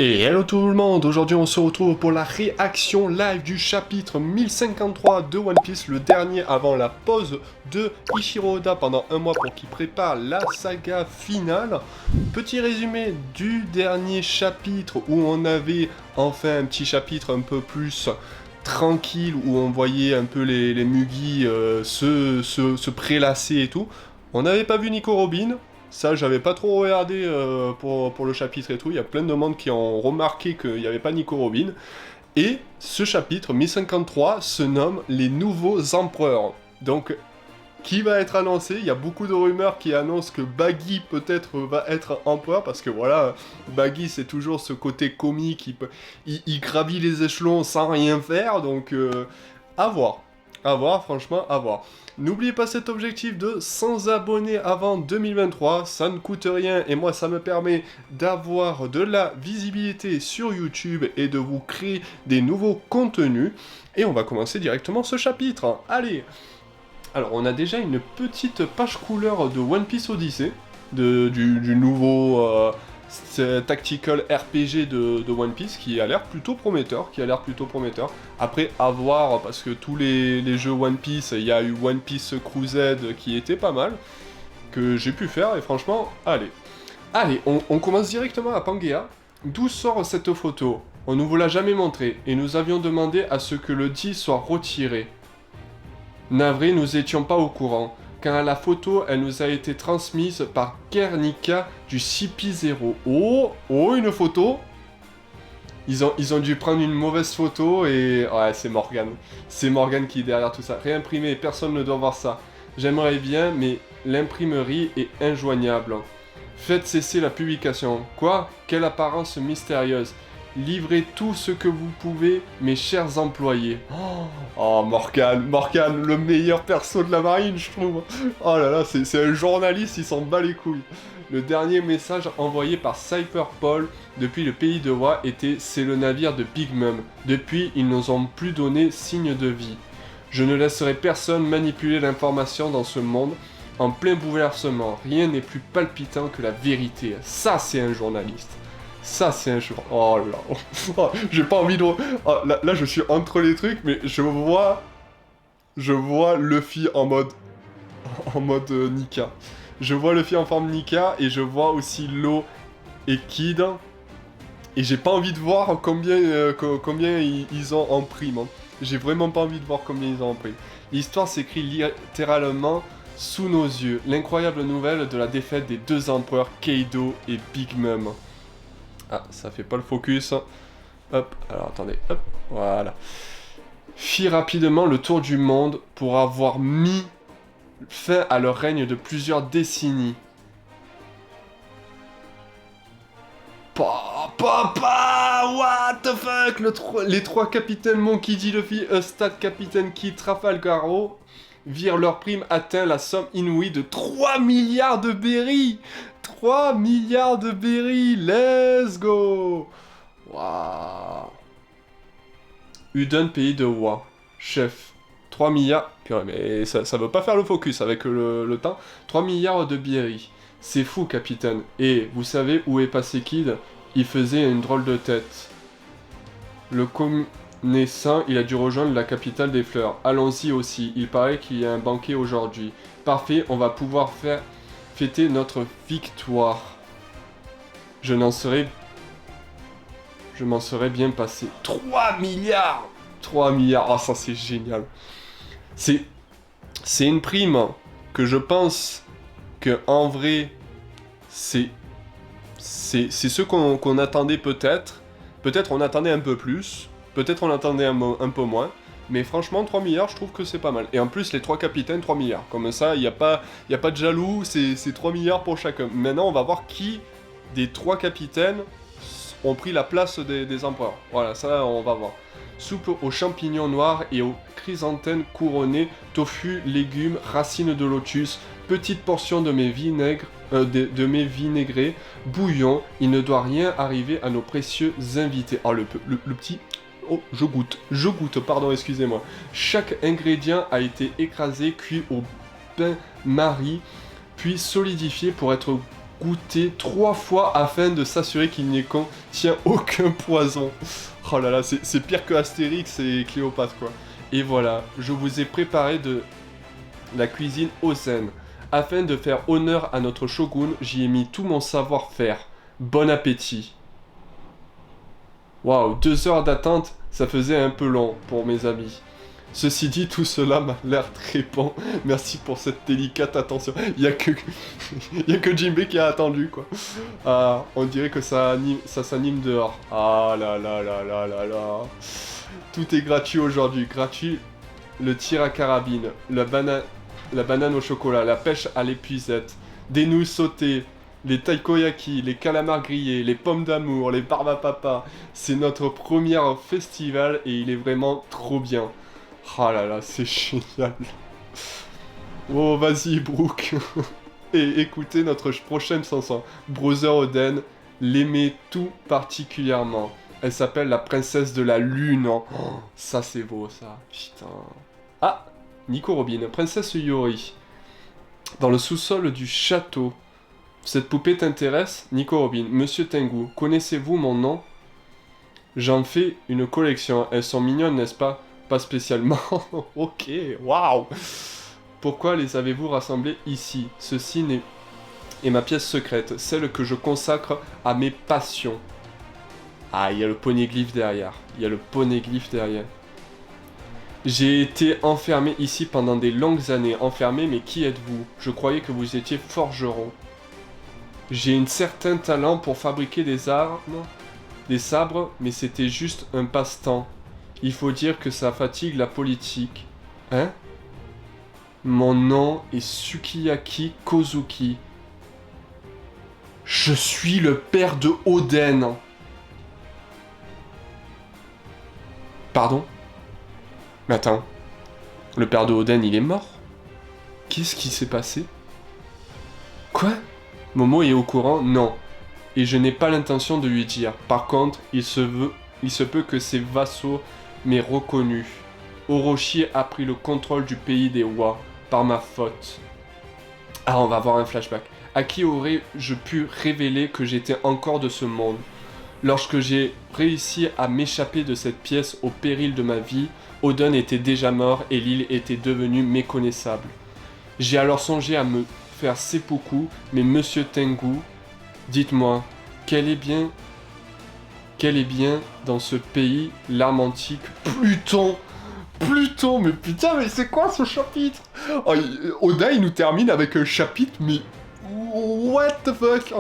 Et hello tout le monde, aujourd'hui on se retrouve pour la réaction live du chapitre 1053 de One Piece, le dernier avant la pause de Ichiro Oda pendant un mois pour qu'il prépare la saga finale. Petit résumé du dernier chapitre où on avait enfin un petit chapitre un peu plus tranquille, où on voyait un peu les Mugi se prélasser et tout. On n'avait pas vu Nico Robin. Ça, j'avais pas trop regardé pour le chapitre et tout. Il y a plein de monde qui ont remarqué qu'il n'y avait pas Nico Robin. Et ce chapitre, 1053, se nomme Les Nouveaux Empereurs. Donc, qui va être annoncé? Il y a beaucoup de rumeurs qui annoncent que Baggy peut-être va être empereur. Parce que voilà, Baggy c'est toujours ce côté comique. Il gravit les échelons sans rien faire. Donc, à voir. À voir, franchement, à voir. N'oubliez pas cet objectif de 100 abonnés avant 2023, ça ne coûte rien et moi ça me permet d'avoir de la visibilité sur YouTube et de vous créer des nouveaux contenus. Et on va commencer directement ce chapitre. Allez! Alors on a déjà une petite page couleur de One Piece Odyssey, du nouveau tactical RPG de One Piece qui a l'air plutôt prometteur, Après, à voir, parce que tous les jeux One Piece, il y a eu One Piece Crusade qui était pas mal, que j'ai pu faire, et franchement, allez. Allez, on commence directement à Pangea. D'où sort cette photo? On ne vous l'a jamais montré, et nous avions demandé à ce que le dit soit retiré. Navré, nous étions pas au courant, car la photo, elle nous a été transmise par Guernica du CP0. Oh, une photo. Ils ont dû prendre une mauvaise photo et... Ouais, c'est Morgan. C'est Morgan qui est derrière tout ça. Réimprimé, personne ne doit voir ça. J'aimerais bien, mais l'imprimerie est injoignable. Faites cesser la publication. Quoi? Quelle apparence mystérieuse. Livrez tout ce que vous pouvez, mes chers employés. Oh, Morgan, le meilleur perso de la marine, je trouve. Oh là là, c'est un journaliste, il s'en bat les couilles. Le dernier message envoyé par Cypher Paul depuis le pays de Wa était « C'est le navire de Big Mom. Depuis, ils nous ont plus donné signe de vie. Je ne laisserai personne manipuler l'information dans ce monde. En plein bouleversement, rien n'est plus palpitant que la vérité. Ça, c'est un journaliste. Ça, c'est un jour. Oh là. Oh, j'ai pas envie de... Oh, là, je suis entre les trucs, mais je vois Luffy en mode... Nika. Je vois Luffy en forme Nika, et je vois aussi Law et Kid. Et j'ai pas envie de voir combien ils ont en prime. Hein. J'ai vraiment pas envie de voir combien ils ont en prime. L'histoire s'écrit littéralement sous nos yeux. L'incroyable nouvelle de la défaite des deux empereurs Kaido et Big Mom. Ah, ça fait pas le focus. Hop, alors attendez, hop, voilà. Fit rapidement le tour du monde pour avoir mis fin à leur règne de plusieurs décennies. Papa, what the fuck, les trois capitaines Monkey D. Luffy, Eustat, Capitaine Kid, Trafalgar virent leur prime atteint la somme inouïe de 3 milliards de berries. 3 milliards de berries, let's go. Waouh. Uden, pays de Wa. Chef. 3 milliards... Purée, mais ça veut pas faire le focus avec le temps. 3 milliards de berries. C'est fou, capitaine. Et vous savez où est passé Kid? Il faisait une drôle de tête. Le connaissant, il a dû rejoindre la capitale des fleurs. Allons-y aussi, il paraît qu'il y a un banquet aujourd'hui. Parfait, on va pouvoir fêter notre victoire. Je m'en serais bien passé. 3 milliards 3 milliards, oh ça c'est génial. C'est une prime que je pense que en vrai, c'est ce qu'on attendait peut-être. Peut-être on attendait un peu plus, peut-être on attendait un peu moins. Mais franchement, 3 milliards, je trouve que c'est pas mal. Et en plus, les 3 capitaines, 3 milliards. Comme ça, il n'y a pas de jaloux, c'est 3 milliards pour chacun. Maintenant, on va voir qui des 3 capitaines ont pris la place des empereurs. Voilà, ça, on va voir. Soupe aux champignons noirs et aux chrysanthèmes couronnées, tofu, légumes, racines de lotus, petite portion de mes vinaigres, de mes vinaigrés, bouillon, il ne doit rien arriver à nos précieux invités. Oh, le petit... Oh, je goûte, pardon, excusez-moi. Chaque ingrédient a été écrasé, cuit au bain-marie, puis solidifié pour être goûter 3 fois afin de s'assurer qu'il n'y contient aucun poison. Oh là là, c'est pire que Astérix et Cléopâtre, quoi. Et voilà, je vous ai préparé de la cuisine Ozen. Afin de faire honneur à notre shogun, j'y ai mis tout mon savoir-faire. Bon appétit. Waouh, 2 heures d'attente, ça faisait un peu long pour mes amis. Ceci dit, tout cela m'a l'air très bon. Merci pour cette délicate attention. Il y a que Jinbei qui a attendu, quoi. Ah, on dirait que ça s'anime dehors. Ah là là là là là là. Tout est gratuit aujourd'hui. Gratuit, le tir à carabine, la banane au chocolat, la pêche à l'épuisette, des nouilles sautées, les taikoyaki, les calamars grillés, les pommes d'amour, les barbes à papa. C'est notre premier festival et il est vraiment trop bien. Oh là là, c'est génial. Oh, vas-y, Brooke. Et écoutez notre prochaine chanson. Brother Oden l'aimait tout particulièrement. Elle s'appelle la princesse de la lune. Oh, ça c'est beau, ça. Putain. Ah, Nico Robin, princesse Yori. Dans le sous-sol du château. Cette poupée t'intéresse, Nico Robin? Monsieur Tengu, connaissez-vous mon nom? J'en fais une collection. Elles sont mignonnes, n'est-ce pas? Pas spécialement. Ok, waouh. Pourquoi les avez-vous rassemblés ici? Ceci est ma pièce secrète, celle que je consacre à mes passions. Ah, il y a le poneglyphe derrière. Il y a le poneglyphe derrière. J'ai été enfermé ici pendant des longues années. Enfermé, mais qui êtes-vous? Je croyais que vous étiez forgeron. J'ai un certain talent pour fabriquer des armes, des sabres, mais c'était juste un passe-temps. Il faut dire que ça fatigue la politique. Hein? Mon nom est Sukiyaki Kozuki. Je suis le père de Oden. Pardon? Mais attends. Le père de Oden, il est mort? Qu'est-ce qui s'est passé? Quoi? Momo est au courant? Non. Et je n'ai pas l'intention de lui dire. Par contre, il se peut que ses vassaux m'aient reconnu. Orochi a pris le contrôle du pays des Wa, par ma faute. Ah, on va avoir un flashback. À qui aurais-je pu révéler que j'étais encore de ce monde? Lorsque j'ai réussi à m'échapper de cette pièce au péril de ma vie, Oden était déjà mort et l'île était devenue méconnaissable. J'ai alors songé à me faire seppuku, mais Monsieur Tengu, dites-moi, quel est bien dans ce pays l'arme antique? Pluton, mais putain, mais c'est quoi ce chapitre? Oh, Oda, il nous termine avec un chapitre, mais... What the fuck?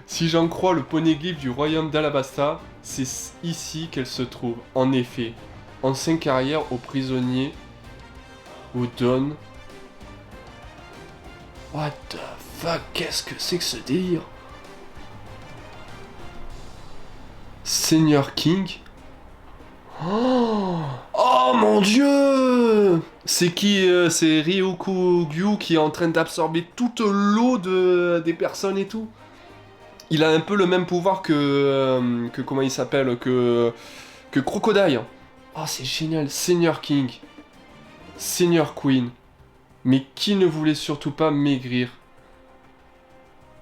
Si j'en crois le poneglyphe du royaume d'Alabasta, c'est ici qu'elle se trouve. En effet, ancienne carrière aux prisonniers Odon. What the fuck? Qu'est-ce que c'est que ce délire? Seigneur King? Oh mon dieu! C'est qui? C'est Ryukugyu qui est en train d'absorber toute l'eau des personnes et tout. Il a un peu le même pouvoir que comment il s'appelle? Que Crocodile. Oh, c'est génial. Seigneur King. Seigneur Queen. Mais qui ne voulait surtout pas maigrir?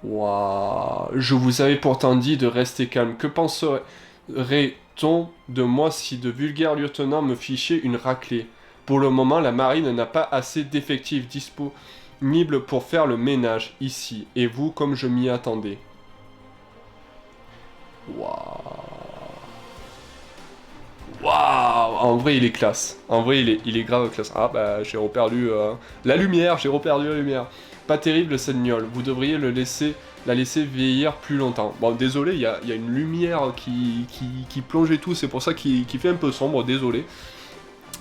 Waouh. Je vous avais pourtant dit de rester calme. Que penserait-on de moi si de vulgaires lieutenants me fichaient une raclée? Pour le moment, la marine n'a pas assez d'effectifs disponibles pour faire le ménage ici. Et vous, comme je m'y attendais. Waouh. Waouh. En vrai, il est classe. En vrai, il est grave classe. Ah bah, j'ai reperdu la lumière. J'ai reperdu la lumière. Pas terrible cette gnole. Vous devriez la laisser vieillir plus longtemps. Bon, désolé, il y a une lumière qui plonge et tout. C'est pour ça qu'il fait un peu sombre. Désolé.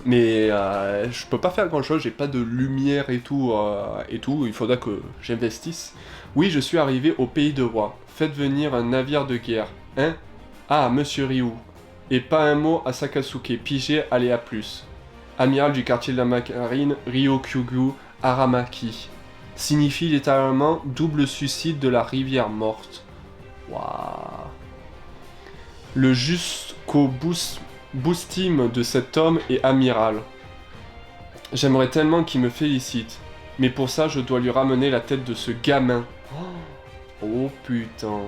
Mais je peux pas faire grand chose. J'ai pas de lumière et tout. Il faudra que j'investisse. Oui, je suis arrivé au pays de Roi. Faites venir un navire de guerre. Hein? Ah, monsieur Ryu. Et pas un mot à Sakasuke. Pigé, allez à plus. Amiral du quartier de la marine, Ryokugyu Aramaki. Signifie littéralement double suicide de la rivière morte. Waouh. Le jusqu'au boostime de cet homme est amiral. J'aimerais tellement qu'il me félicite. Mais pour ça, je dois lui ramener la tête de ce gamin. Oh. putain.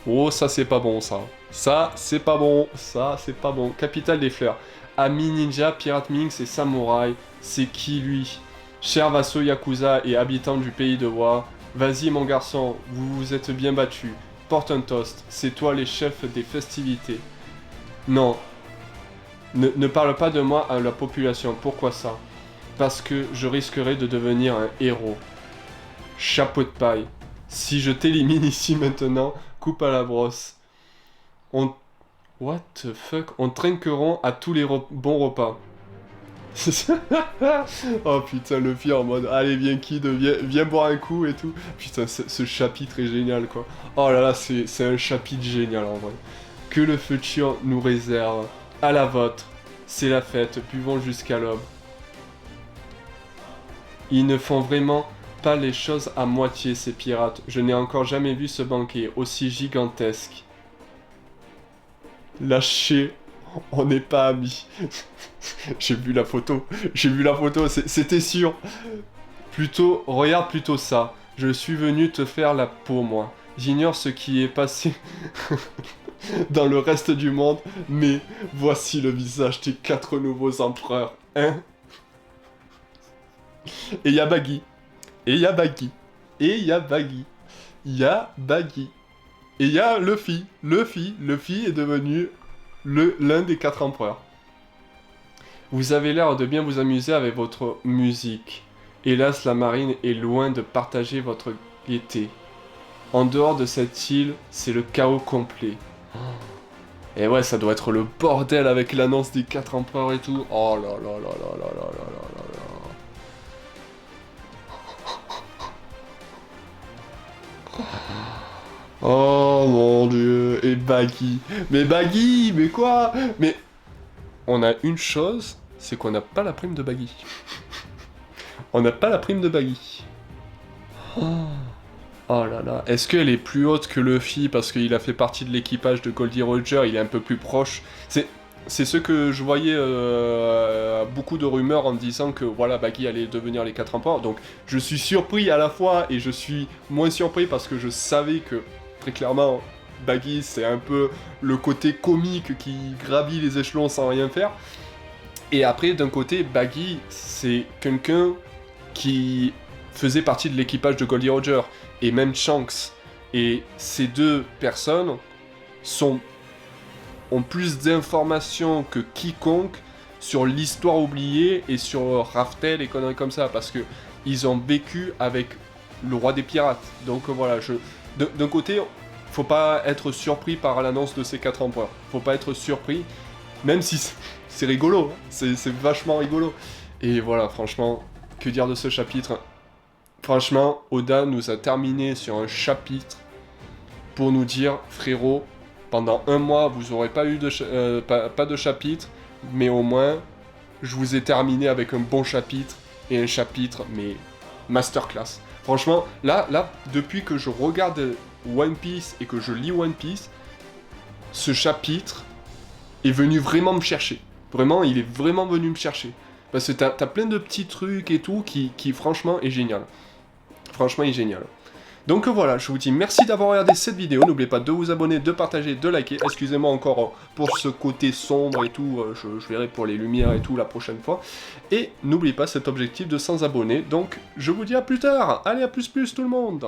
Oh, ça c'est pas bon, ça. Ça, c'est pas bon. Ça, c'est pas bon. Capitale des fleurs. Ami ninja, pirate minx et samouraï. C'est qui, lui? Cher vassaux Yakuza et habitant du pays de Wa. Vas-y, mon garçon, vous vous êtes bien battu. Porte un toast. C'est toi les chefs des festivités. Non. Ne parle pas de moi à la population. Pourquoi ça? Parce que je risquerais de devenir un héros. Chapeau de paille. Si je t'élimine ici maintenant, coupe à la brosse. What the fuck? On trinqueront à tous les bons repas. Oh putain, le pire en mode allez, viens Kid, viens boire un coup et tout. Putain, ce chapitre est génial quoi. Oh là là, c'est un chapitre génial en vrai. Que le futur nous réserve. À la vôtre. C'est la fête, buvons jusqu'à l'aube. Ils ne font vraiment pas les choses à moitié, ces pirates. Je n'ai encore jamais vu ce banquet aussi gigantesque. Lâchez, on n'est pas amis. J'ai vu la photo, c'était sûr. Plutôt, regarde plutôt ça. Je suis venu te faire la peau, moi. J'ignore ce qui est passé dans le reste du monde, mais voici le visage des 4 nouveaux empereurs, hein. Et y'a Baggy. Et y'a Baggy. Et y'a Baggy. Y'a Baggy. Et y'a Luffy. Luffy est devenu l'un des 4 empereurs. Vous avez l'air de bien vous amuser avec votre musique. Hélas, la marine est loin de partager votre gaieté. En dehors de cette île, c'est le chaos complet. Et ouais, ça doit être le bordel avec l'annonce des 4 empereurs et tout. Oh là là là là là là là là là. Oh mon dieu, et Baggy. Mais Baggy, mais quoi? Mais on a une chose, c'est qu'on n'a pas la prime de Baggy. On n'a pas la prime de Baggy. Oh là là, est-ce qu'elle est plus haute que Luffy parce qu'il a fait partie de l'équipage de Goldie Roger, il est un peu plus proche. C'est ce que je voyais beaucoup de rumeurs en disant que voilà, Baggy allait devenir les 4 empereurs. Donc je suis surpris à la fois et je suis moins surpris parce que je savais que très clairement Baggy c'est un peu le côté comique qui gravit les échelons sans rien faire. Et après d'un côté Baggy c'est quelqu'un qui faisait partie de l'équipage de Goldie Roger et même Shanks. Et ces deux personnes ont plus d'informations que quiconque sur l'histoire oubliée et sur Raftel et conneries comme ça, parce que ils ont vécu avec le roi des pirates. Donc voilà, d'un côté, faut pas être surpris par l'annonce de ces 4 empereurs. Faut pas être surpris, même si c'est rigolo, c'est vachement rigolo. Et voilà, franchement, que dire de ce chapitre? Franchement, Oda nous a terminé sur un chapitre pour nous dire, frérot, pendant un mois, vous n'aurez pas eu pas de chapitre, mais au moins, je vous ai terminé avec un bon chapitre, et un chapitre, mais masterclass. Franchement, là, depuis que je regarde One Piece et que je lis One Piece, ce chapitre est venu vraiment me chercher. Vraiment, il est vraiment venu me chercher. Parce que t'as plein de petits trucs et tout qui franchement, est génial. Franchement, il est génial. Donc voilà, je vous dis merci d'avoir regardé cette vidéo. N'oubliez pas de vous abonner, de partager, de liker. Excusez-moi encore pour ce côté sombre et tout. Je verrai pour les lumières et tout la prochaine fois. Et n'oubliez pas cet objectif de 100 abonnés. Donc je vous dis à plus tard. Allez, à plus tout le monde.